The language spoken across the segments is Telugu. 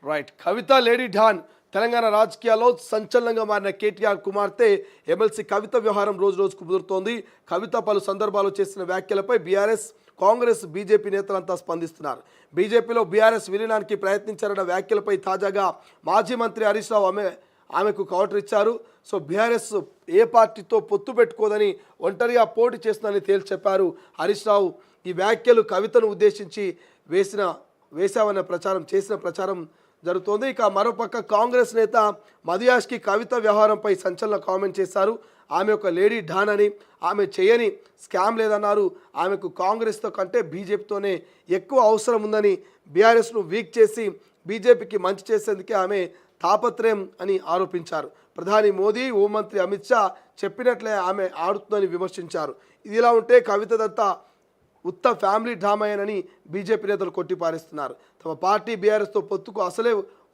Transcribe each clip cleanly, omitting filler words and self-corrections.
రైట్. కవిత లేడీ డాన్ తెలంగాణ రాజకీయాల్లో సంచలనంగా మారిన కేటీఆర్ కుమార్తె ఎమ్మెల్సీ కవిత వ్యవహారం రోజు రోజుకు కుదురుతోంది. కవిత పలు సందర్భాల్లో చేసిన వ్యాఖ్యలపై బీఆర్ఎస్, కాంగ్రెస్, బీజేపీ నేతలంతా స్పందిస్తున్నారు. బీజేపీలో బీఆర్ఎస్ విలీనానికి ప్రయత్నించారన్న వ్యాఖ్యలపై తాజాగా మాజీ మంత్రి హరీష్ రావు ఆమెకు కౌంటర్ ఇచ్చారు. సో బీఆర్ఎస్ ఏ పార్టీతో పొత్తు పెట్టుకోదని ఒంటరిగా పోటీ చేస్తుందని తేల్చి చెప్పారు హరీష్ రావు. ఈ వ్యాఖ్యలు కవితను ఉద్దేశించి వేశావన్న ప్రచారం జరుగుతోంది. ఇక మరోపక్క కాంగ్రెస్ నేత మధుయాష్కి కవిత వ్యవహారంపై సంచలన కామెంట్ చేశారు. ఆమె ఒక లేడీ డాన్ అని, ఆమె చేయని స్కామ్ లేదన్నారు. ఆమెకు కాంగ్రెస్తో కంటే బీజేపీతోనే ఎక్కువ అవసరం ఉందని, బీఆర్ఎస్ను వీక్ చేసి బీజేపీకి మంచి చేసేందుకే ఆమె తాపత్రయం అని ఆరోపించారు. ప్రధాని మోదీ, హోంమంత్రి అమిత్ షా చెప్పినట్లే ఆమె ఆడుతుందని విమర్శించారు. ఇదిలా ఉంటే కవితదంతా ఉత్త ఫ్యామిలీ డ్రామాయేనని బీజేపీ నేతలు కొట్టిపారేస్తున్నారు. తమ పార్టీ బీఆర్ఎస్తో పొత్తుకు అసలే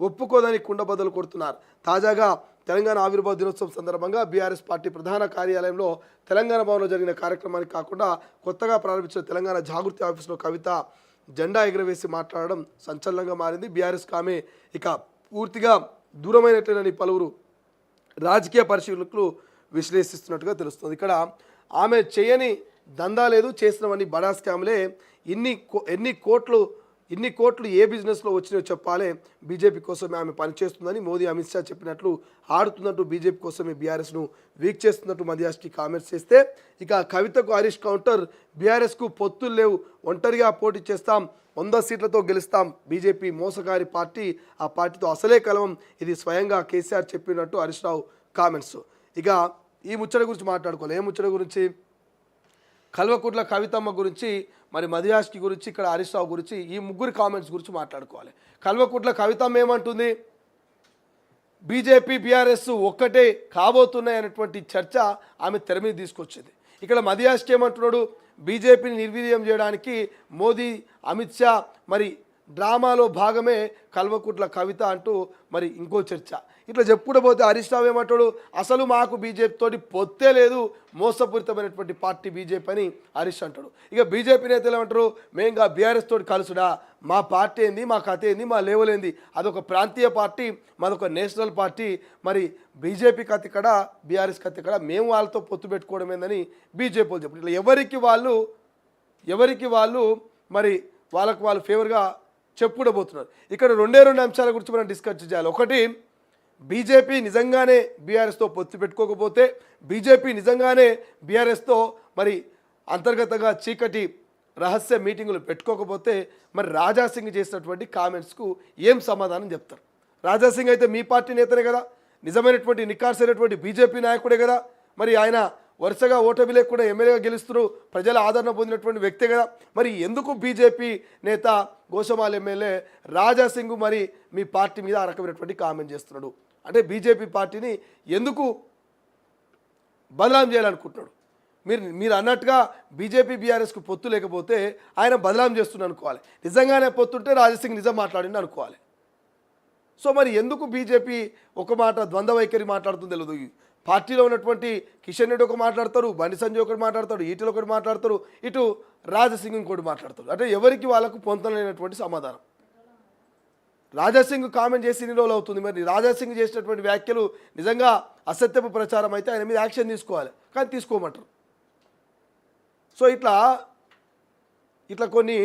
ఒప్పుకోదని కుండబద్దలు కొడుతున్నారు. తాజాగా తెలంగాణ ఆవిర్భావ దినోత్సవం సందర్భంగా బీఆర్ఎస్ పార్టీ ప్రధాన కార్యాలయంలో తెలంగాణ భవన్లో జరిగిన కార్యక్రమానికి కాకుండా కొత్తగా ప్రారంభించిన తెలంగాణ జాగృతి ఆఫీసులో కవిత జెండా ఎగురవేసి మాట్లాడడం సంచలనంగా మారింది. బీఆర్ఎస్కి ఆమె ఇక పూర్తిగా దూరమైనట్లేనని పలువురు రాజకీయ పరిశీలకులు విశ్లేషిస్తున్నట్టుగా తెలుస్తుంది. ఇక్కడ ఆమె చేయని దందా లేదు, చేసినవన్నీ బడా స్కామ్లే, ఎన్ని కోట్లు ఏ బిజినెస్లో వచ్చినాయో చెప్పాలి, బీజేపీ కోసమే ఆమె పనిచేస్తుందని మోదీ, అమిత్ షా చెప్పినట్లు ఆడుతున్నట్టు, బీజేపీ కోసమే బీఆర్ఎస్ను వీక్ చేస్తున్నట్టు మధ్యాష్కి కామెంట్స్ చేస్తే, ఇక కవితకు హరీష్ కౌంటర్, బీఆర్ఎస్కు పొత్తులు లేవు, ఒంటరిగా పోటీ చేస్తాం, 100 సీట్లతో గెలుస్తాం, బీజేపీ మోసగారి పార్టీ, ఆ పార్టీతో అసలే కలవం, ఇది స్వయంగా కేసీఆర్ చెప్పినట్టు హరీష్ రావు కామెంట్స్. ఇక ఈ ముచ్చట గురించి మాట్లాడుకోవాలి. ఏ ముచ్చట గురించి? కల్వకుట్ల కవితమ్మ గురించి, మరి మధుయాష్కి గురించి, ఇక్కడ హరీష్ రావు గురించి, ఈ ముగ్గురు కామెంట్స్ గురించి మాట్లాడుకోవాలి. కల్వకుట్ల కవితమ్మ ఏమంటుంది? బీజేపీ బీఆర్ఎస్ ఒక్కటే కాబోతున్నాయి అనేటువంటి చర్చ ఆమె తెర మీద తీసుకొచ్చింది. ఇక్కడ మధుయాష్కి ఏమంటున్నాడు? బీజేపీని నిర్వీర్యం చేయడానికి మోదీ, అమిత్ షా మరి డ్రామాలో భాగమే కల్వకుట్ల కవిత అంటూ మరి ఇంకో చర్చ. ఇట్లా చెప్పుకుంటూ హరీష్ రావు ఏమంటాడు? అసలు మాకు బీజేపీతోటి పొత్తే లేదు, మోసపూరితమైనటువంటి పార్టీ బీజేపీ అని హరీష్ అంటాడు. ఇక బీజేపీ నేతలు ఏమంటారు? మేంగా బీఆర్ఎస్ తోటి కలుసుడా, మా పార్టీ ఏంది, మా కథ ఏంది, మా లెవెల్ ఏంది, అదొక ప్రాంతీయ పార్టీ, మాదొక నేషనల్ పార్టీ, మరి బీజేపీ కథ ఇక్కడ, బీఆర్ఎస్ కథ ఇక్కడ, మేము వాళ్ళతో పొత్తు పెట్టుకోవడం ఏందని బీజేపీ వాళ్ళు చెప్పారు. ఇట్లా ఎవరికి వాళ్ళు మరి వాళ్ళకు వాళ్ళు ఫేవర్గా చెప్పుకోబోతున్నారు. ఇక్కడ రెండు అంశాల గురించి మనం డిస్కస్ చేయాలి. ఒకటి, బీజేపీ నిజంగానే బీఆర్ఎస్తో పొత్తు పెట్టుకోకపోతే, బీజేపీ నిజంగానే బీఆర్ఎస్తో మరి అంతర్గతంగా చీకటి రహస్య మీటింగులు పెట్టుకోకపోతే, మరి రాజాసింగ్ చేసినటువంటి కామెంట్స్కు ఏం సమాధానం చెప్తారు? రాజాసింగ్ అయితే మీ పార్టీ నేతనే కదా, నిజమైనటువంటి నికార్సైనటువంటి బీజేపీ నాయకుడే కదా, మరి ఆయన వరుసగా ఓటమి లేకుండా ఎమ్మెల్యేగా గెలుస్తూ ప్రజల ఆదరణ పొందినటువంటి వ్యక్తే కదా, మరి ఎందుకు బీజేపీ నేత గోషమాల్ ఎమ్మెల్యే రాజాసింగ్ మరి మీ పార్టీ మీద ఆ రకమైనటువంటి కామెంట్ చేస్తున్నాడు? అంటే బీజేపీ పార్టీని ఎందుకు బదనాం చేయాలనుకుంటున్నాడు? మీరు అన్నట్టుగా బీజేపీ బీఆర్ఎస్కు పొత్తు లేకపోతే ఆయన బదనాం చేస్తున్నాడు అనుకోవాలి. నిజంగానే పొత్తుంటే రాజాసింగ్ నిజం మాట్లాడింది అనుకోవాలి. సో మరి ఎందుకు బీజేపీ ఒక మాట ద్వంద్వ వైఖరి మాట్లాడుతుంది తెలియదు. పార్టీలో ఉన్నటువంటి కిషన్ రెడ్డి ఒక మాట్లాడతారు, బండి సంజయ్ ఒకటి మాట్లాడతాడు, ఈటెలు ఒకటి మాట్లాడతారు, ఇటు రాజాసింగ్ ఇంకోటి మాట్లాడతారు. అంటే ఎవరికి వాళ్ళకు పొందలేనటువంటి సమాధానం. రాజాసింగ్ కామెంట్ చేసి 2 రోజులు అవుతుంది. మరి రాజాసింగ్ చేసినటువంటి వ్యాఖ్యలు నిజంగా అసత్యపు ప్రచారం అయితే ఆయన మీద యాక్షన్ తీసుకోవాలి, కానీ తీసుకోమంటారు. సో ఇట్లా కొన్ని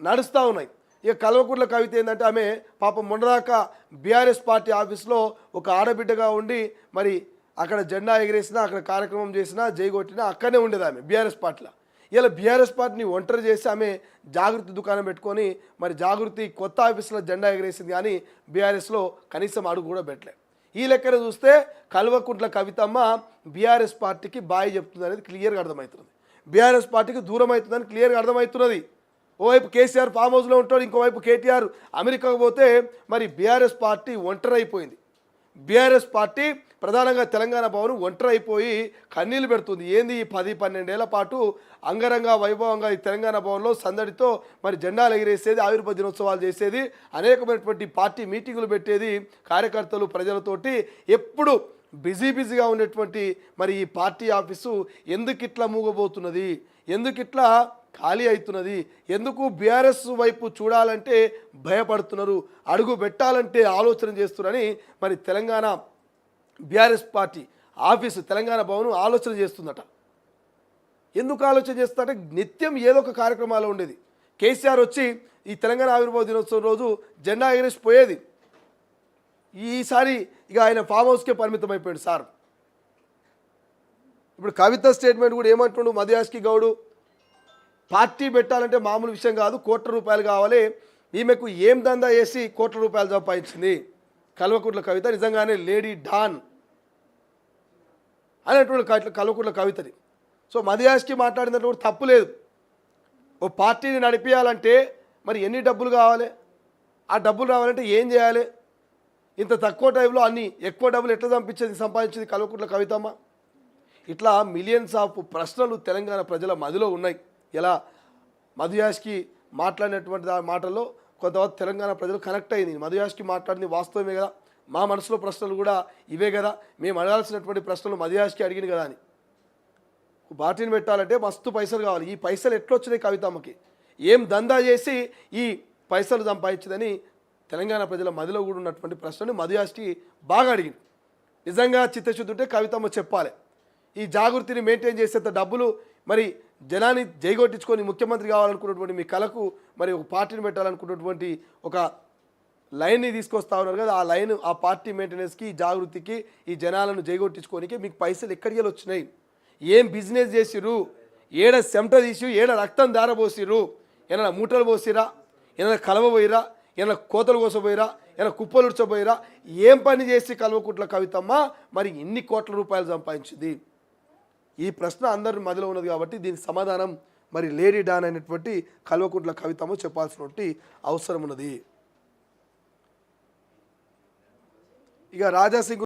నడుస్తూ ఉన్నాయి. ఇక కల్వకుట్ల కవిత ఏంటంటే, ఆమె పాపం మొన్నదాకా బీఆర్ఎస్ పార్టీ ఆఫీస్లో ఒక ఆడబిడ్డగా ఉండి మరి అక్కడ జెండా ఎగిరేసినా, అక్కడ కార్యక్రమం చేసినా, జైగొట్టినా అక్కడనే ఉండేది ఆమె బీఆర్ఎస్ పార్టీలో. ఇలా బీఆర్ఎస్ పార్టీని ఒంటరి చేసి ఆమె జాగృతి దుకాణం పెట్టుకొని మరి జాగృతి కొత్త ఆఫీసులో జెండా ఎగిరేసింది, కానీ బీఆర్ఎస్లో కనీసం అడుగు కూడా పెట్టలేదు. ఈ లెక్కన చూస్తే కల్వకుట్ల కవితమ్మ బీఆర్ఎస్ పార్టీకి బాయ్ చెప్తుంది అనేది క్లియర్గా అర్థమవుతుంది. బీఆర్ఎస్ పార్టీకి దూరం అవుతుందని క్లియర్గా అర్థమవుతున్నది. ఓవైపు కేసీఆర్ ఫామ్ హౌస్లో ఉంటాడు, ఇంకోవైపు కేటీఆర్ అమెరికాకు పోతే మరి బీఆర్ఎస్ పార్టీ ఒంటరి అయిపోయింది. బీఆర్ఎస్ పార్టీ ప్రధానంగా తెలంగాణ భవన్ ఒంటరి అయిపోయి కన్నీళ్లు పెడుతుంది. ఏంది ఈ 10-12 ఏళ్ల పాటు అంగరంగ వైభవంగా ఈ తెలంగాణ భవన్లో సందడితో మరి జెండాలు ఎగిరేసేది, ఆవిర్భావ దినోత్సవాలు చేసేది, అనేకమైనటువంటి పార్టీ మీటింగులు పెట్టేది, కార్యకర్తలు ప్రజలతోటి ఎప్పుడు బిజీగా ఉన్నటువంటి మరి ఈ పార్టీ ఆఫీసు ఎందుకు ఇట్లా మూగబోతున్నది, ఎందుకు ఇట్లా ఖాళీ అవుతున్నది. ఎందుకు బీఆర్ఎస్ వైపు చూడాలంటే భయపడుతున్నారు, అడుగు పెట్టాలంటే ఆలోచన చేస్తున్నారని మరి Telangana BRS party office Telangana Bhavan ఆలోచన చేస్తుందట. ఎందుకు ఆలోచన చేస్తుందంటే నిత్యం ఏదో ఒక కార్యక్రమాలు ఉండేది. కేసీఆర్ వచ్చి ఈ తెలంగాణ ఆవిర్భావ దినోత్సవం రోజు జెండా ఎగరేసి పోయేది. ఈసారి ఇక ఆయన ఫామ్ హౌస్కే పరిమితం అయిపోయాడు సార్. ఇప్పుడు కవిత స్టేట్మెంట్ కూడా ఏమంటుండు మధుయాష్కి గౌడు, పార్టీ పెట్టాలంటే మామూలు విషయం కాదు, ₹1,00,00,000 కావాలి. ఈమెకు ఏం దందా చేసి ₹1,00,00,000 సంపాదించింది కల్వకుంట్ల కవిత, నిజంగానే లేడీ డాన్ అనేటువంటి కల్వకుంట్ల కవితని. సో మధుయాష్కి మాట్లాడినట్టు కూడా తప్పు లేదు. ఓ పార్టీని నడిపించాలంటే మరి ఎన్ని డబ్బులు కావాలి, ఆ డబ్బులు రావాలంటే ఏం చేయాలి, ఇంత తక్కువ టైంలో అన్ని ఎక్కువ డబ్బులు ఎట్లా సంపాదించింది కల్వకుంట్ల కవితమ్మ. ఇట్లా మిలియన్స్ ఆఫ్ ప్రశ్నలు తెలంగాణ ప్రజల మదిలో ఉన్నాయి. ఇలా మధుయాష్కి మాట్లాడినటువంటి మాటల్లో కొంతవరకు తెలంగాణ ప్రజలు కనెక్ట్ అయింది. మధుయాష్కి మాట్లాడింది వాస్తవమే కదా, మా మనసులో ప్రశ్నలు కూడా ఇవే కదా, మేము అడగాల్సినటువంటి ప్రశ్నలు మధుయాష్కి అడిగింది కదా అని. పార్టీని పెట్టాలంటే మస్తు పైసలు కావాలి. ఈ పైసలు ఎట్లొచ్చినాయి కవితమ్మకి, ఏం దందా చేసి ఈ పైసలు సంపాదించిందని తెలంగాణ ప్రజల మదిలో కూడా ఉన్నటువంటి ప్రశ్నని మధుయాష్కి బాగా అడిగింది. నిజంగా చిత్తశుద్ధి ఉంటే కవితమ్మ చెప్పాలి. ఈ జాగృతిని మెయింటైన్ చేసేంత డబ్బులు మరి జనాన్ని జైగొట్టించుకొని ముఖ్యమంత్రి కావాలనుకున్నటువంటి మీ కళకు మరి ఒక పార్టీని పెట్టాలనుకున్నటువంటి ఒక లైన్ని తీసుకొస్తా ఉన్నారు కదా, ఆ లైన్ ఆ పార్టీ మెయింటెనెన్స్కి జాగృతికి ఈ జనాలను జైగొట్టించుకోనికి మీకు పైసలు ఎక్కడికి వచ్చినాయి, ఏం బిజినెస్ చేసిర్రు, ఏడ చెమట తీసి ఏడ రక్తం దారబోసిర్రు, ఏమైనా మూటలు పోసిరా, ఏమైనా కలవబోయిరా, ఏమైనా కోతలు కోసపోయిరా, ఏమైనా కుప్పలు ఉడ్చబోయిరా, ఏం పని చేసి కల్వకుంట్ల కవితమ్మ మరి ఇన్ని ₹1,00,00,000 సంపాదించింది? ఈ ప్రశ్న అందరి మదిలో ఉన్నది. కాబట్టి దీనికి సమాధానం మరి లేడీ డాన్ అయినటువంటి కల్వకుంట్ల కవితమ్మ చెప్పాల్సినటువంటి అవసరం ఉన్నది. ఇక రాజాసింగ్